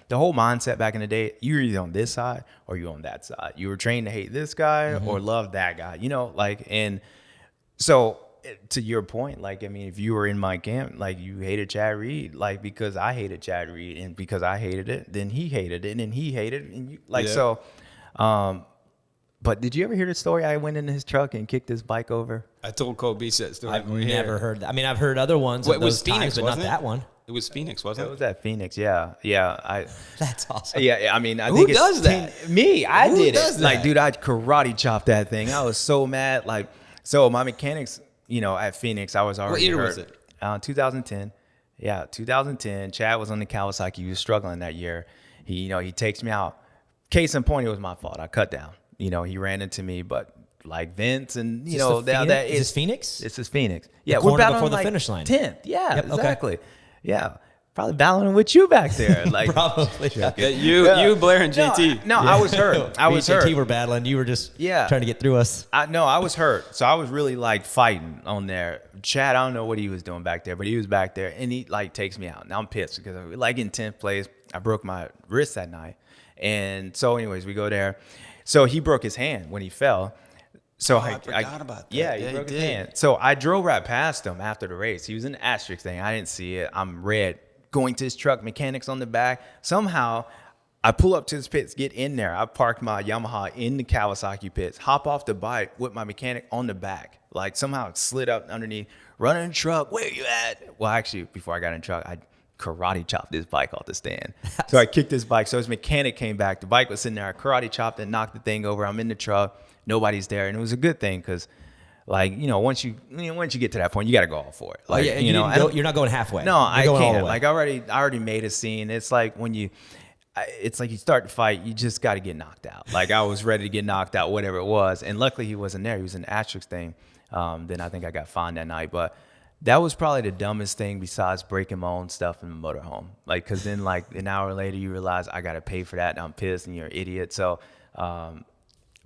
the whole mindset back in the day, you were either on this side or you on that side. You were trained to hate this guy or love that guy, you know, like, and so to your point, like, I mean, if you were in my camp, like you hated Chad Reed, like because I hated Chad Reed and because I hated it, then he hated it and then he hated it. And you, like, so, but did you ever hear the story? I went into his truck and kicked his bike over. I told Cole Beach that story. I've never heard that. I mean, I've heard other ones. It was Phoenix, but wasn't not it? that one. It was Phoenix, wasn't It it? was at Phoenix, yeah. That's awesome. Yeah, I mean, I Who think it's does that? Me, I Who did does it. Like, that? dude, I karate chopped that thing. I was so mad. Like, so my mechanics, you know, at Phoenix, I was already What year hurt. was it? 2010. Yeah, 2010. Chad was on the Kawasaki. He was struggling that year. He takes me out. Case in point, it was my fault. I cut down. You know, he ran into me, but like Vince and, you know, that is this Phoenix? This is Phoenix. Yeah, corner we're battling before the like finish line. 10th. Yeah, Yep, okay. exactly. Yeah. Probably battling with you back there. Like, Probably. Yeah, you, Blair, and JT. No, I was hurt. I was hurt. Me and JT were battling. You were just Yeah. trying to get through us. I was hurt. So I was really like fighting on there. Chad, I don't know what he was doing back there, but he was back there and he like takes me out. Now I'm pissed because I was like in 10th place. I broke my wrist that night. And so anyways, we go there. So he broke his hand when he fell. So I forgot about that. Yeah, he broke his hand. So I drove right past him after the race. He was in the asterisk thing. I didn't see it. I'm red. Going to his truck, mechanics on the back. Somehow, I pull up to his pits, get in there. I parked my Yamaha in the Kawasaki pits, hop off the bike with my mechanic on the back. Like somehow it slid up underneath, run in the truck. Where you at? Well, actually, before I got in the truck, I karate chopped his bike off the stand. So I kicked his bike. So his mechanic came back. The bike was sitting there. I karate chopped it, knocked the thing over. I'm in the truck. Nobody's there. And it was a good thing because, like, you know, once you get to that point, you got to go all for it. Like, yeah, you know, you're not going halfway. no, I You're going all the can't. way. Like, I already made a scene. It's like when it's like you start to fight, you just got to get knocked out. Like I was ready to get knocked out, whatever it was. And luckily he wasn't there. He was in the asterisk thing. Then I think I got fined that night. But that was probably the dumbest thing besides breaking my own stuff in the motorhome. Like, because then like an hour later you realize I got to pay for that and I'm pissed and you're an idiot. So,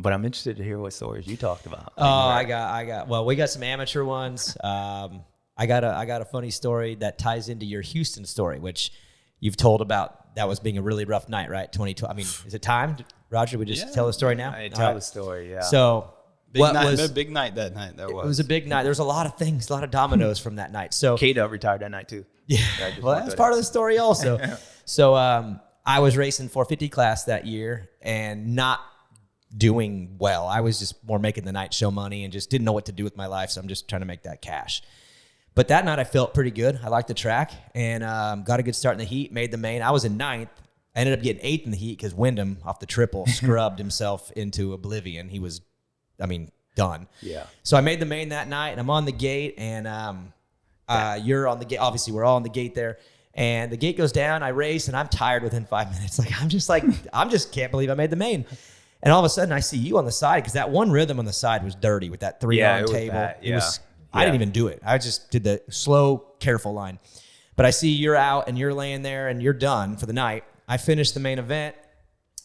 but I'm interested to hear what stories you talked about. Oh, I got. Well, we got some amateur ones. I got a funny story that ties into your Houston story, which you've told about. That was being a really rough night, right? 2012. I mean, is it time, Roger? We just tell the story now. I tell the story. Yeah. So Big night that night. It was a big night. There was a lot of things, a lot of dominoes from that night. So K-Dub retired that night too. Yeah, well, that's part of the story also. So I was racing 450 class that year and not doing well. I was just more making the night show money and just didn't know what to do with my life. So I'm just trying to make that cash. But that night I felt pretty good. I liked the track and got a good start in the heat, made the main. I was in ninth. I ended up getting eighth in the heat because Wyndham off the triple scrubbed himself into oblivion. He was, done. Yeah. So I made the main that night and I'm on the gate and you're on the gate. Obviously we're all on the gate there. And the gate goes down. I race and I'm tired within 5 minutes. I'm just can't believe I made the main. And all of a sudden I see you on the side because that one rhythm on the side was dirty with that 3-on table. I didn't even do it. I just did the slow, careful line. But I see you're out and you're laying there and you're done for the night. I finished the main event,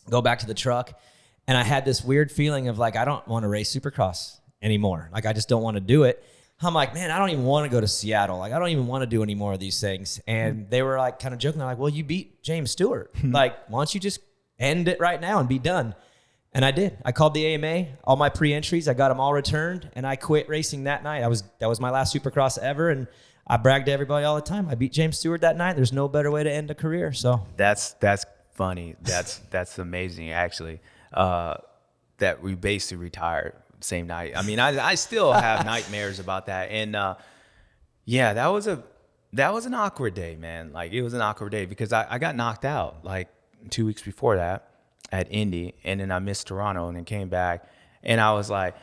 go back to the truck, and I had this weird feeling of like, I don't want to race Supercross anymore. Like, I just don't want to do it. I'm like, man, I don't even want to go to Seattle. Like, I don't even want to do any more of these things. And they were like kind of joking. They're like, well, you beat James Stewart. Like, why don't you just end it right now and be done? And I did. I called the AMA, all my pre-entries. I got them all returned, and I quit racing that night. That was my last Supercross ever, and I bragged to everybody all the time. I beat James Stewart that night. There's no better way to end a career. So that's funny. That's amazing, actually. That we basically retired same night. I mean, I still have nightmares about that, and that was an awkward day, man. Like, it was an awkward day because I got knocked out like 2 weeks before that at Indy, and then I missed Toronto and then came back. And I was like,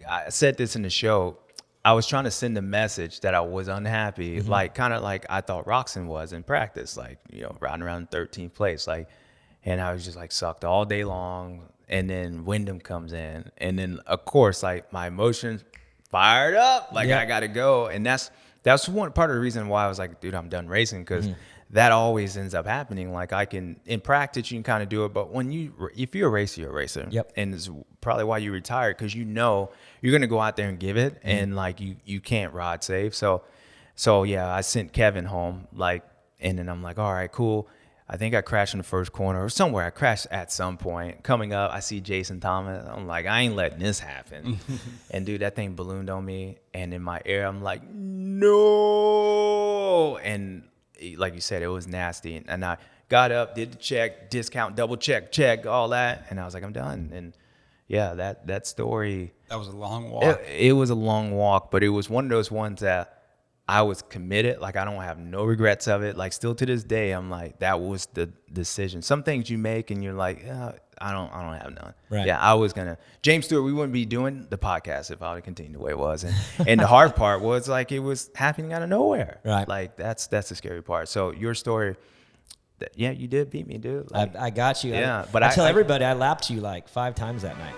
I said this in the show, I was trying to send a message that I was unhappy, like kind of like I thought Roxon was in practice, like, riding around 13th place. Like, and I was just like sucked all day long. And then Wyndham comes in. And then, of course, like my emotions fired up. Like, I got to go. And that's one part of the reason why I was like, dude, I'm done racing, because that always ends up happening. Like, in practice, you can kind of do it. But if you're a racer, you're a racer. Yep. And it's probably why you retired, because you're going to go out there and give it. And like, you can't ride safe. So yeah, I sent Kevin home, like, and then I'm like, all right, cool. I think I crashed in the first corner or somewhere. I crashed at some point. Coming up, I see Jason Thomas. I'm like, I ain't letting this happen. And dude, that thing ballooned on me. And in my ear, I'm like, no. And like you said, it was nasty. And I got up, did the check, discount, double check, all that. And I was like, I'm done. And yeah, that story. That was a long walk. It was a long walk, but it was one of those ones that I was committed. Like, I don't have no regrets of it. Like, still to this day, I'm like, that was the decision. Some things you make and you're like, I don't have none. Right. Yeah, I was gonna. James Stewart, we wouldn't be doing the podcast if I would have continued the way it was. And the hard part was like it was happening out of nowhere. Right. Like that's the scary part. So your story, you did beat me, dude. Like, I got you. Yeah, but I tell everybody I lapped you like 5 times that night.